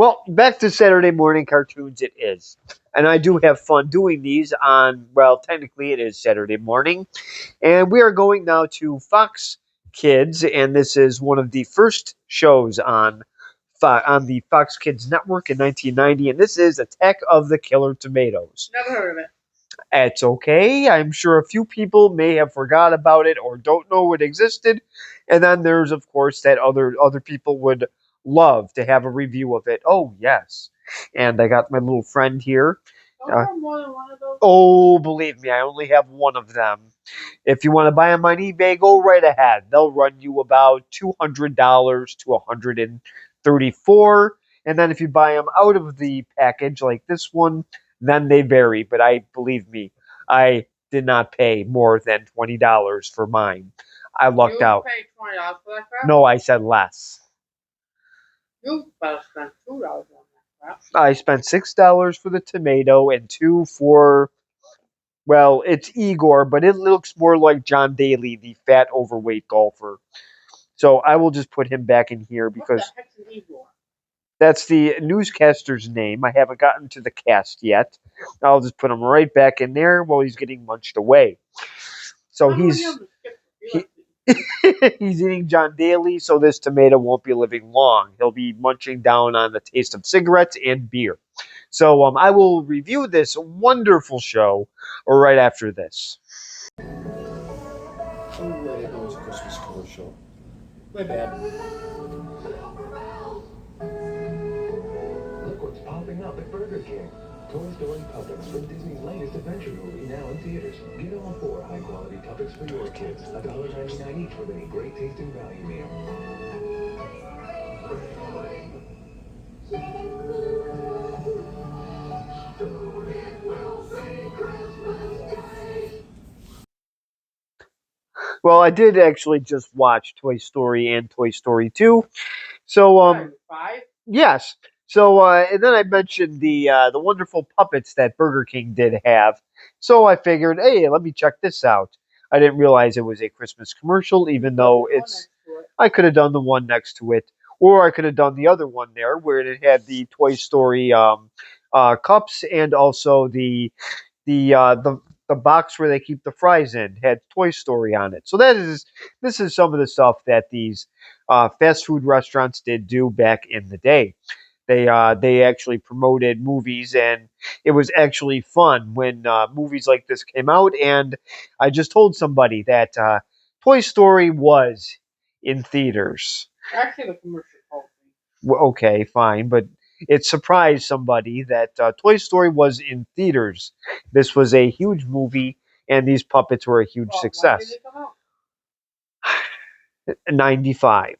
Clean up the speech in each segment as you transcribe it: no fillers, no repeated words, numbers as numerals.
Well, back to Saturday morning cartoons it is. And I do have fun doing these on, well, technically it is Saturday morning. And we are going now to Fox Kids, and this is one of the first shows on the Fox Kids network in 1990, and this is Attack of the Killer Tomatoes. Never heard of it. It's okay. I'm sure a few people may have forgot about it or don't know it existed. And then there's of course that other people would love to have a review of it. Oh yes. And I got my little friend here. Don't you have more than one of those? Oh, believe me, I only have one of them. If you want to buy them on eBay, go right ahead. They'll run you about $200 to $134. And then if you buy them out of the package like this one, then they vary. But I believe me, I did not pay more than $20 for mine. I lucked You out. paid $20 for that crap? No, I said less. You better spend $2 on that crap. I spent $6 for the tomato and two for, well, it's Igor, but it looks more like John Daly, the fat, overweight golfer. So I will just put him back in here What the because heck's an Igor? that's the newscaster's name. I haven't gotten to the cast yet. I'll just put him right back in there while he's getting munched away. So I don't want him to skip he, the he's eating John Daly, so this tomato won't be living long. He'll be munching down on the taste of cigarettes and beer. So I will review this wonderful show right after this. Oh, wait, it was a Christmas commercial. My bad. Look what's popping up at Burger King. Toy Story Puppets from Disney's latest adventure movie now in theaters. Get all 4 high-quality puppets for your kids. $1.99 each with any great-tasting value meal. Well, I did actually just watch Toy Story and Toy Story 2. So Five? yes. So and then I mentioned the wonderful puppets that Burger King did have. So I figured, hey, let me check this out. I didn't realize it was a Christmas commercial, even though it's. I could have done the one next to it, or I could have done the other one there where it had the Toy Story cups and also the uh, the the box where they keep the fries in had Toy Story on it. So this is some of the stuff that these fast food restaurants did do back in the day. They actually promoted movies, and it was actually fun when movies like this came out. And I just told somebody that Toy Story was in theaters. Actually, the commercial told me. Well, okay, fine, but it surprised somebody that Toy Story was in theaters. This was a huge movie, and these puppets were a huge Well, when did success. it come out? 95.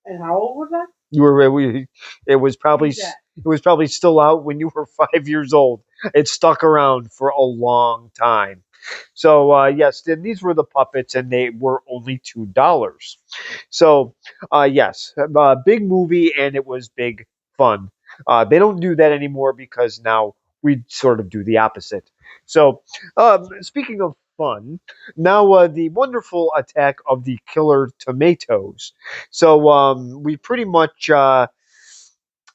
And how old was that? You were it was probably Who's that? it was probably still out when you were 5 years old. It stuck around for a long time. So yes, then these were the puppets, and they were only $2. So yes, big movie, and it was big fun. They don't do that anymore because now we sort of do the opposite. So speaking of fun, now the wonderful Attack of the Killer Tomatoes. So we pretty much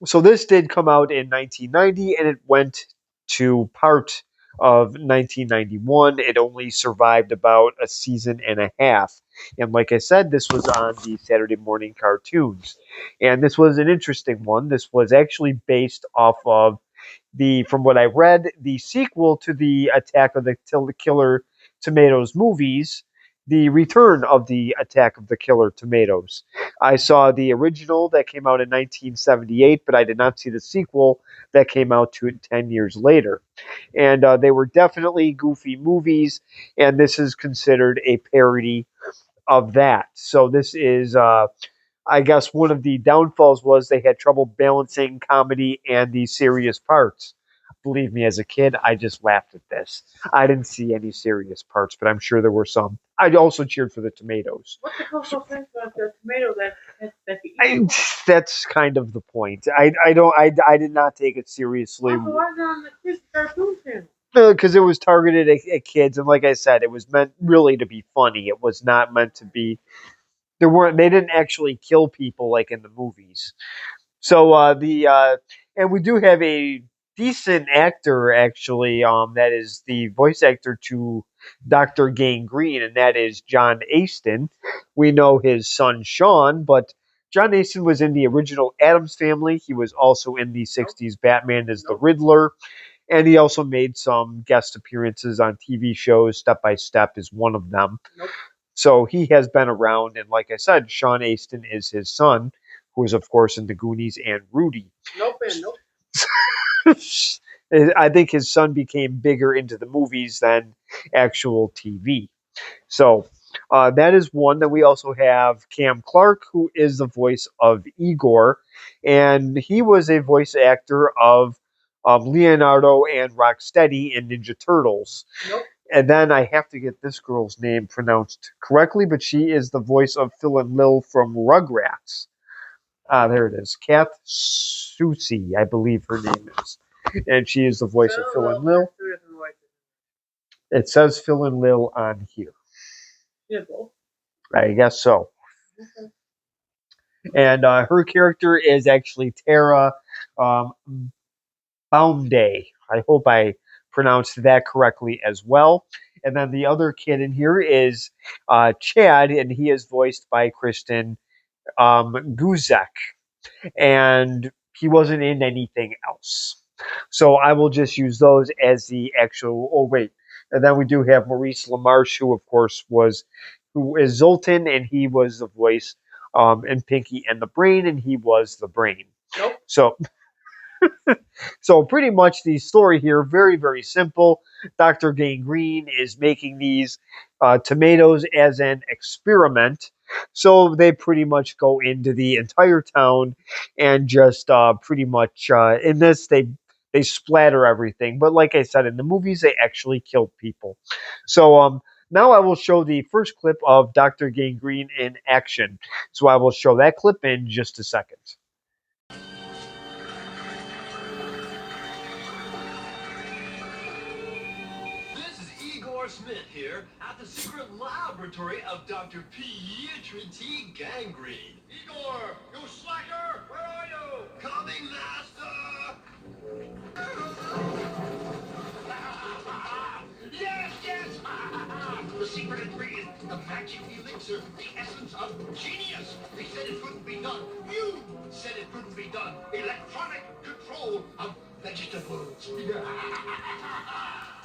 so this did come out in 1990, and it went to part of 1991. It only survived about a season and a half. And like I said, this was on the Saturday morning cartoons. And this was an interesting one. This was actually based off of from what I read, the sequel to the Attack of the Killer Tomatoes movies, the return of the Attack of the Killer Tomatoes. I saw the original that came out in 1978, but I did not see the sequel that came out 10 years later. And they were definitely goofy movies, and this is considered a parody of that. So this is I guess one of the downfalls was they had trouble balancing comedy and the serious parts. Believe me, as a kid, I just laughed at this. I didn't see any serious parts, but I'm sure there were some. I also cheered for the tomatoes. What's the coastal thing about the tomato that you I, eat? that's kind of the point. I did not take it seriously Also, why is it on the Kids Cartoon Channel? because it was targeted at kids, and like I said, it was meant really to be funny. It was not meant to be. They didn't actually kill people like in the movies. So and we do have a decent actor actually. That is the voice actor to Doctor Gangrene, and that is John Aston. We know his son Sean, but John Aston was in the original Addams Family. He was also in the '60s Batman as the Riddler, and he also made some guest appearances on TV shows. Step by Step is one of them. Nope. So he has been around, and like I said, Sean Astin is his son, who is of course in the Goonies and Rudy. Nope and nope. I think his son became bigger into the movies than actual TV. So that is one. That we also have Cam Clark, who is the voice of Igor, and he was a voice actor of Leonardo and Rocksteady in Ninja Turtles. Nope. And then I have to get this girl's name pronounced correctly, but she is the voice of Phil and Lil from Rugrats. There it is. Kath Soucie, I believe her name is. And she is the voice of Phil and Lil. Two different voices. It says Phil and Lil on here. Yeah, both. I guess so. Okay. And her character is actually Tara Bounday. I hope I pronounced that correctly as well. And then the other kid in here is Chad, and he is voiced by Kristen Guzek. And he wasn't in anything else. So I will just use those as the actual. Oh, wait. And then we do have Maurice LaMarche, who, of course, who is Zoltan, and he was the voice in Pinky and the Brain, and he was the Brain. Nope. So pretty much the story here, very, very simple. Dr. Gangrene is making these tomatoes as an experiment. So they pretty much go into the entire town and just pretty much, in this, they splatter everything. But like I said, in the movies, they actually kill people. So now I will show the first clip of Dr. Gangrene in action. So I will show that clip in just a second. This is Igor Smith here at the secret laboratory of Dr. Pietri T. Gangrene. Igor, you slacker! Where are you? Coming, master! Yes, yes! The secret ingredient, the magic elixir, the essence of genius. They said it couldn't be done. You said it couldn't be done. Electronic control of vegetables.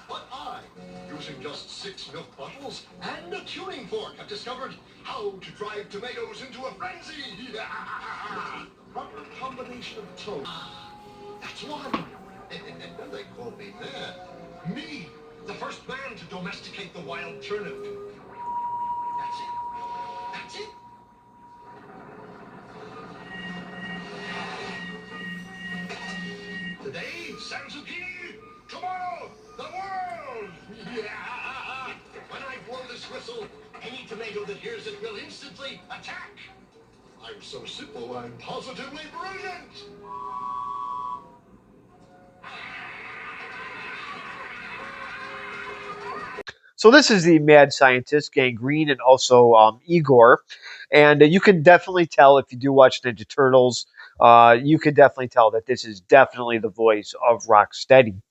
But I, using just 6 milk bottles and a tuning fork, have discovered how to drive tomatoes into a frenzy. Proper combination of toast. That's one. They call me mad. Me, the first man to domesticate the wild turnip. That's it. That's it. Today, San Zucchini. Tomorrow, the world. Yeah. When I blow this whistle, any tomato that hears it will instantly attack. I'm so simple, I'm positively brilliant. So this is the mad scientist Gangrene and also Igor, and you can definitely tell if you do watch Ninja Turtles. You can definitely tell that this is definitely the voice of Rocksteady.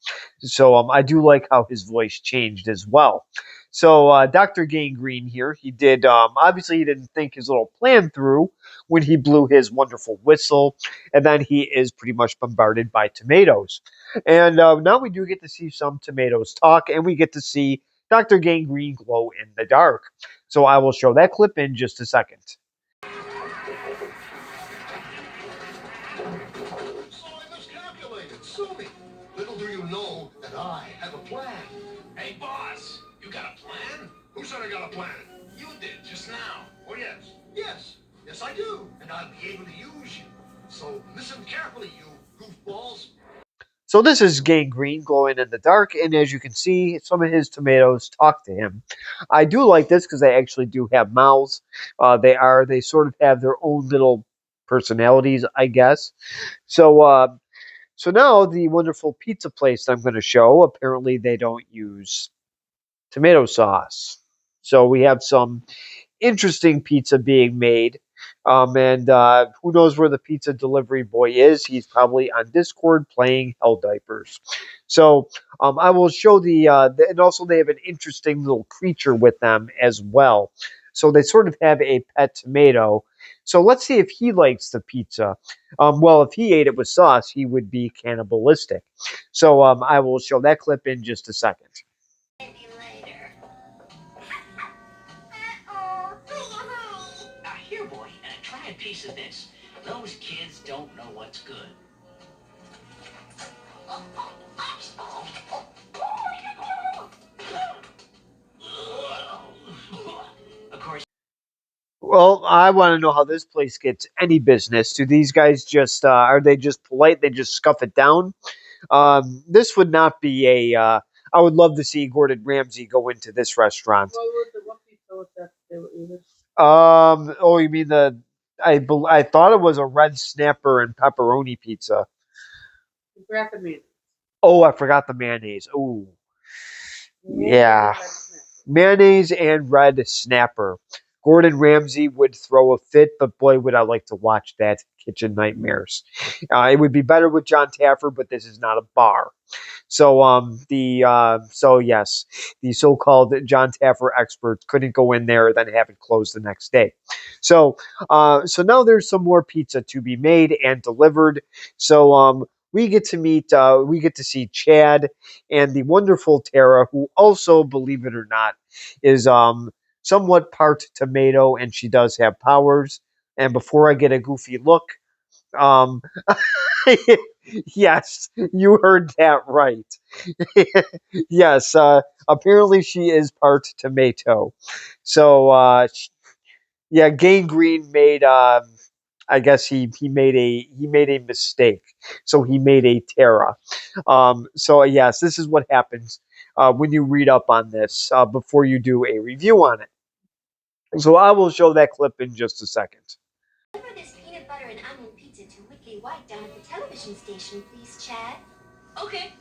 So I do like how his voice changed as well. So Dr. Gangrene here, he did obviously he didn't think his little plan through when he blew his wonderful whistle, and then he is pretty much bombarded by tomatoes. And now we do get to see some tomatoes talk, and we get to see Dr. Gangrene glow in the dark. So I will show that clip in just a second. So I miscalculated. Sue me. Little do you know that I have a plan. Hey, boss, you got a plan? Who said I got a plan? You did just now. Oh, yes. Yes. Yes, I do. And I'll be able to use you. So listen carefully, you goofballs. So this is Gangrene glowing in the dark, and as you can see, some of his tomatoes talk to him. I do like this because they actually do have mouths. They sort of have their own little personalities, I guess. So now the wonderful pizza place I'm going to show. Apparently, they don't use tomato sauce. So we have some interesting pizza being made. And who knows where the pizza delivery boy is? He's probably on Discord playing Hell Diapers. So I will show and also they have an interesting little creature with them as well. So they sort of have a pet tomato. So let's see if he likes the pizza. Well, if he ate it with sauce, he would be cannibalistic. So I will show that clip in just a second. Here, boy, try a piece of this. Those kids don't know what's good. Of course. Well, I want to know how this place gets any business. Do these guys just are they just polite? They just scuff it down? This would not be a. I would love to see Gordon Ramsay go into this restaurant. What pizza was that they were eating? Oh, you mean I thought it was a red snapper and pepperoni pizza. You forgot the meat. Oh, I forgot the mayonnaise. Oh, yeah, mayonnaise and red snapper. Gordon Ramsay would throw a fit, but boy, would I like to watch that Kitchen Nightmares. It would be better with John Taffer, but this is not a bar. So yes, the so-called John Taffer experts couldn't go in there, then have it closed the next day. So now there's some more pizza to be made and delivered. So we get to see Chad and the wonderful Tara, who also, believe it or not, is somewhat part tomato, and she does have powers. And before I get a goofy look, um, yes, you heard that right. Yes, apparently she is part tomato. So, yeah, Gang Green made. I guess he made a mistake. So he made a Terra. So yes, this is what happens when you read up on this before you do a review on it. So I will show that clip in just a second. Deliver this peanut butter and onion pizza to Whitley White down at the television station, please, Chad. Okay.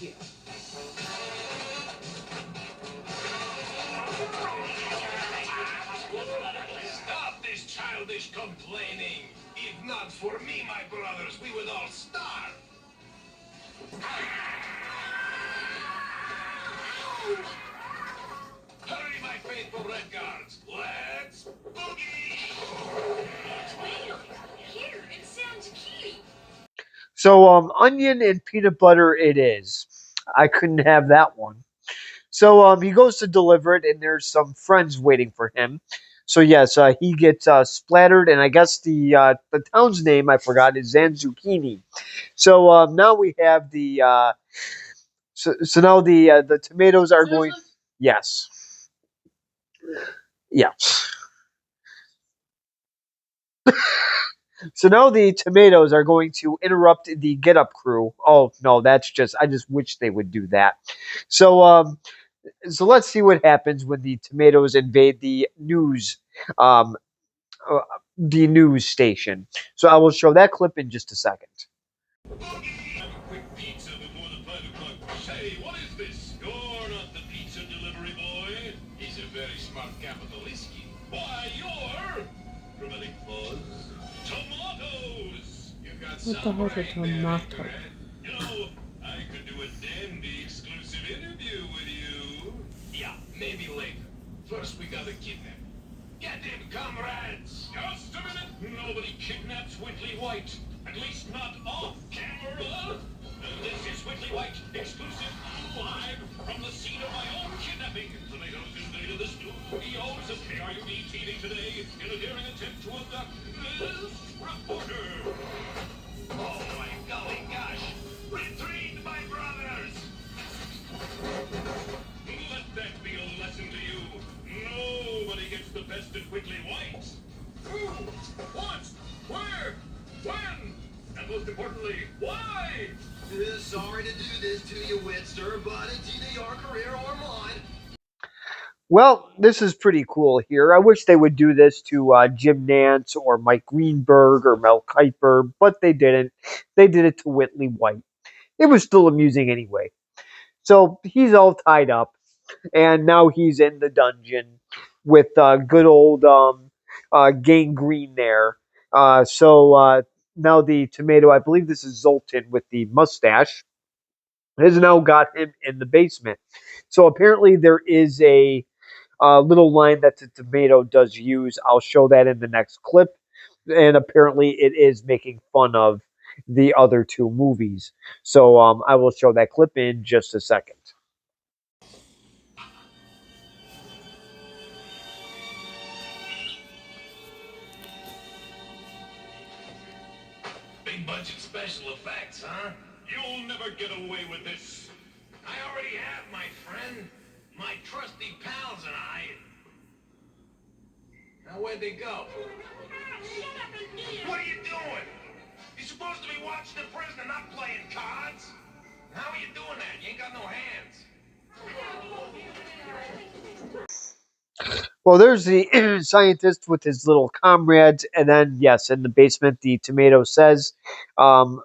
Here. Stop this childish complaining. If not for me, my brothers, we would all starve. Hurry, my faithful red guards. Let's boogie! Here, it sounds key. So onion and peanut butter it is. I couldn't have that one. So he goes to deliver it, and there's some friends waiting for him. So yes, he gets splattered, and I guess the town's name I forgot is Zanzucchini. So now we have so now the tomatoes are going. Yes. Yes. So now the tomatoes are going to interrupt the Get Up crew. Oh no, I just wish they would do that. So let's see what happens when the tomatoes invade um, the news station. So I will show that clip in just a second. Quick pizza before the 5 o'clock. Say, what is this? You're not the pizza delivery boy. He's a very smart capitalist. Why, you're dramatic pause. Tomatoes. You've got What the hell's a tomato? You know, I could do a dandy exclusive interview with you. Yeah, maybe later. First, we gotta kidnap. Get him, comrades! Just a minute! Nobody kidnaps Whitley White. At least not off camera. This is Whitley White, exclusive, live from the scene of my own kidnapping. Tomatoes invaded the studios of KRUB TV today in a daring attempt to abduct this reporter. Oh my golly gosh! Retreat, my brothers! Let that be a lesson to you. Nobody gets the best of Whitley White. Who? What? Where? When? And most importantly, why? Sorry to do this to you, Witster, but it's either your career or mine. Well, this is pretty cool here. I wish they would do this to Jim Nance or Mike Greenberg or Mel Kiper, but they didn't. They did it to Whitley White. It was still amusing anyway. So he's all tied up, and now he's in the dungeon with good old gangrene there. So now the tomato, I believe this is Zoltan with the mustache, has now got him in the basement. So apparently there is a little line that the tomato does use. I'll show that in the next clip. And apparently it is making fun of the other two movies. So I will show that clip in just a second. Big budget special effects, huh? You'll never get away with this. I already have, my friend. My trusty pals and I. Now where'd they go? What are you doing? You're supposed to be watching the prisoner, not playing cards. How are you doing that? You ain't got no hands. Well, there's the scientist with his little comrades, and then yes, in the basement, the tomato says, um,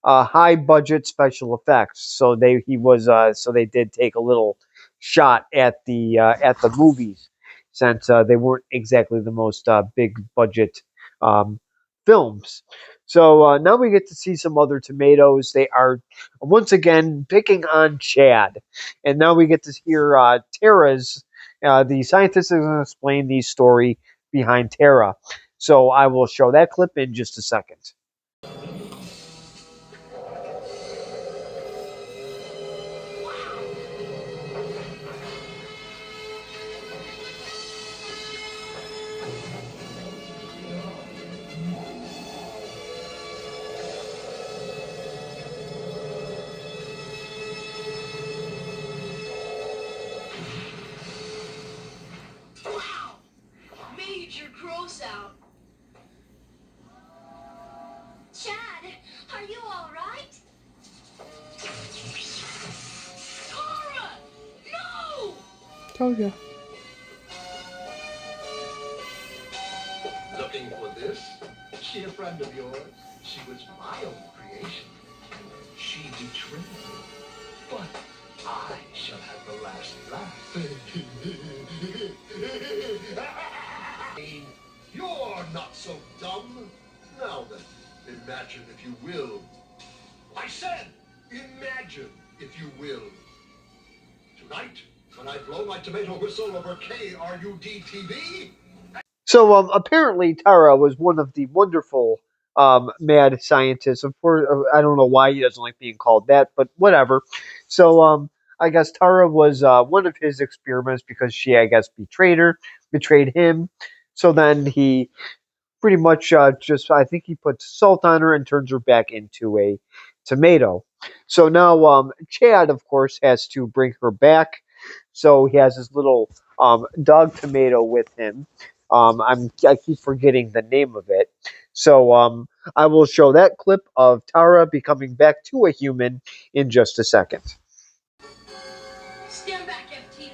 high budget special effects. So they did take a little shot at the movies since they weren't exactly the most big budget um, films. So now we get to see some other tomatoes. They are once again picking on Chad, and now we get to hear Tara's. The scientist is going to explain the story behind Tara. So I will show that clip in just a second. Wow! Major gross out. Chad, are you all right? Tara! No! Told ya. Looking for this? She a friend of yours? She was my own creation. She betrayed me. But I shall have the last laugh. You're not so dumb. Now then, imagine if you will. I said, imagine if you will. Tonight, when I blow my tomato whistle over KRUD-TV, So apparently Tara was one of the wonderful mad scientists. Of course, I don't know why he doesn't like being called that, but whatever. So I guess Tara was one of his experiments because she, I guess, betrayed him. So then he pretty much just, I think he puts salt on her and turns her back into a tomato. So now Chad, of course, has to bring her back. So he has his little dog tomato with him. I keep forgetting the name of it. So I will show that clip of Tara becoming back to a human in just a second. Stand back, FT.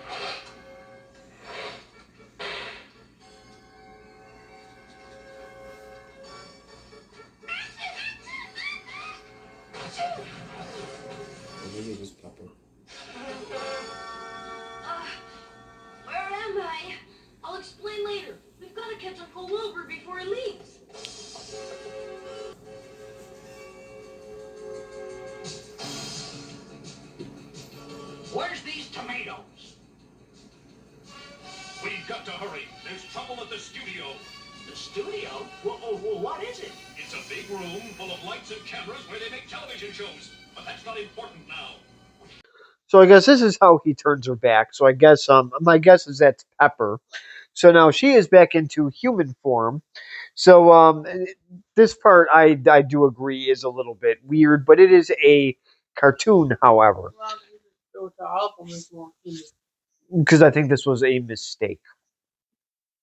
Maybe it was Pepper. Where am I? I'll explain later. We've got to catch Uncle Wilbur before he leaves. Where's these tomatoes? We've got to hurry. There's trouble at the studio. The studio? What is it? It's a big room full of lights and cameras where they make television shows. But that's not important now. So I guess this is how he turns her back. So I guess my guess is that's Pepper. So now she is back into human form. So this part I do agree is a little bit weird, but it is a cartoon, however, because I think this was a mistake.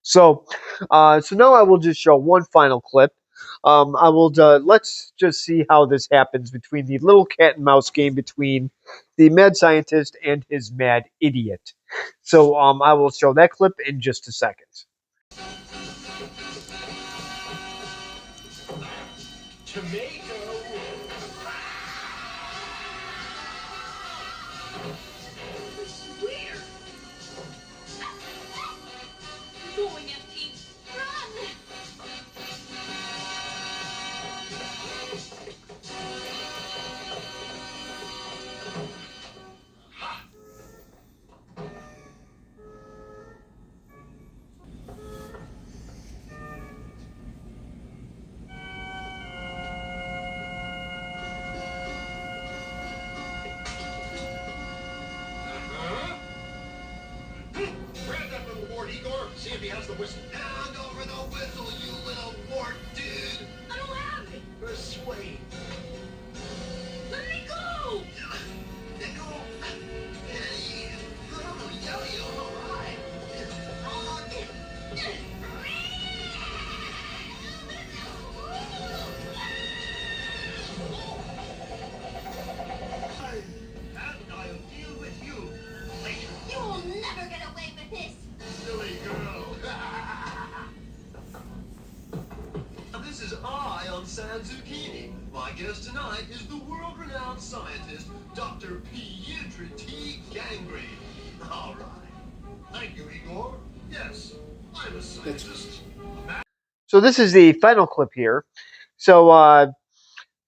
So so now I will just show one final clip. I will let's just see how this happens between the little cat and mouse game between the mad scientist and his mad idiot. So I will show that clip in just a second. Tomato. This is weird. Going, FT. Run! whistle. Hand over the whistle, you little wart, dude. I don't have it. Persuade. Let me go. Let go. Hey, oh, yo-yo, all right. And I'll deal with you later. You will never get away with this. Silly girl. This is I on San Zucchini. My guest tonight is the world-renowned scientist, Dr. Pietro T. Gangrene. All right. Thank you, Igor. Yes, I'm a scientist. So this is the final clip here. So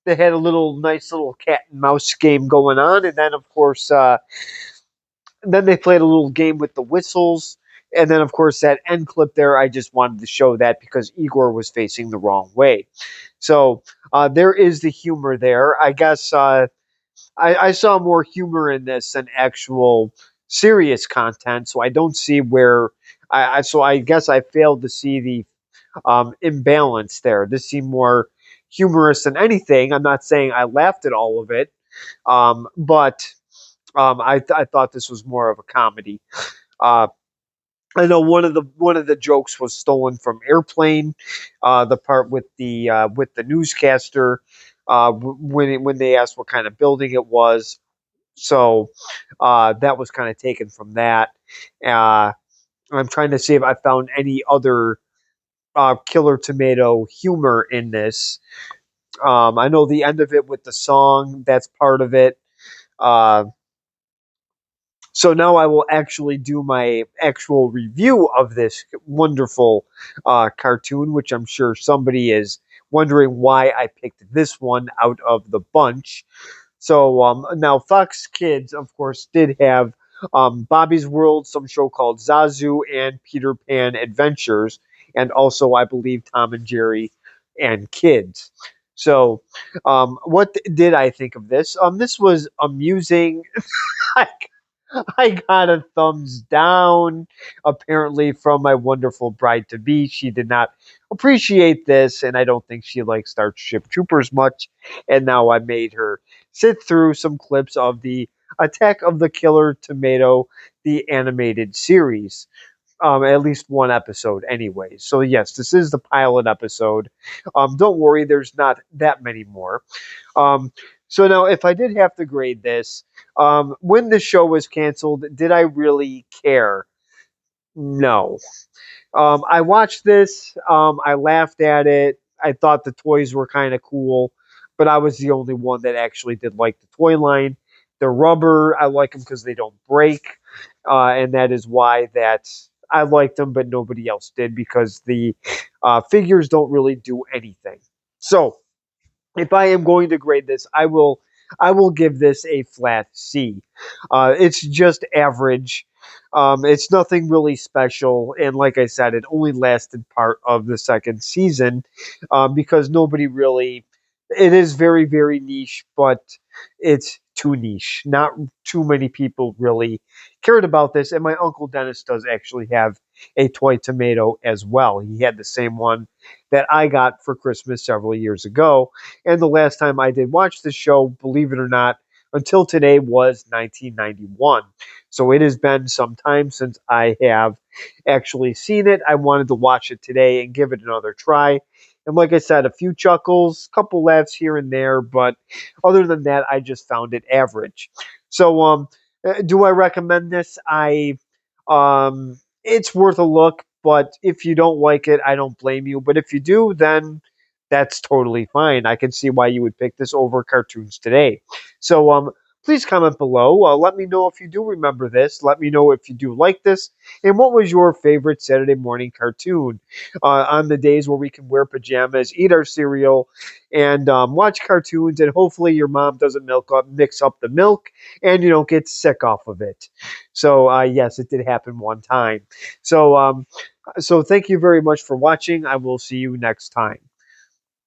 they had a nice little cat and mouse game going on, and then of course, then they played a little game with the whistles, and then of course that end clip there. I just wanted to show that because Igor was facing the wrong way. So there is the humor there. I guess I saw more humor in this than actual serious content, so I don't see where. So I guess I failed to see the imbalance there. This seemed more humorous than anything. I'm not saying I laughed at all of it, but I thought this was more of a comedy. Uh, I know one of the jokes was stolen from Airplane, the part with the newscaster when they asked what kind of building it was. So that was kind of taken from that. Uh, I'm trying to see if I found any other Killer Tomato humor in this. I know the end of it with the song, that's part of it. Uh, so now I will actually do my actual review of this wonderful cartoon, which I'm sure somebody is wondering why I picked this one out of the bunch. So now Fox Kids, of course, did have Bobby's World, some show called Zazu, and Peter Pan Adventures, and also I believe Tom and Jerry and Kids. So, what did I think of this? This was amusing. I, I got a thumbs down, apparently, from my wonderful bride to be. She did not appreciate this, and I don't think she likes Starship Troopers much. And now I made her sit through some clips of the Attack of the Killer Tomato, the animated series. At least one episode, anyway. So, yes, this is the pilot episode. Don't worry, there's not that many more. Um, so now, if I did have to grade this, when the show was canceled, did I really care? No. I watched this. I laughed at it. I thought the toys were kind of cool, but I was the only one that actually did like the toy line. The rubber, I like them because they don't break, and that is why that I liked them, but nobody else did because the figures don't really do anything. So if I am going to grade this, I will give this a flat C. It's just average. It's nothing really special, and like I said, it only lasted part of the second season because nobody really. It is very very niche, but it's too niche. Not too many people really cared about this, and my uncle Dennis does actually have a toy tomato as well. He had the same one that I got for Christmas several years ago. And the last time I did watch the show, believe it or not, until today was 1991. So it has been some time since I have actually seen it. I wanted to watch it today and give it another try. And like I said, a few chuckles, couple laughs here and there, but other than that, I just found it average. So, do I recommend this? It's worth a look, but if you don't like it, I don't blame you. But if you do, then that's totally fine. I can see why you would pick this over cartoons today. So please comment below. Let me know if you do remember this. Let me know if you do like this. And what was your favorite Saturday morning cartoon on the days where we can wear pajamas, eat our cereal, and watch cartoons, and hopefully your mom doesn't mix up the milk and you don't get sick off of it. So yes, it did happen one time. So so thank you very much for watching. I will see you next time.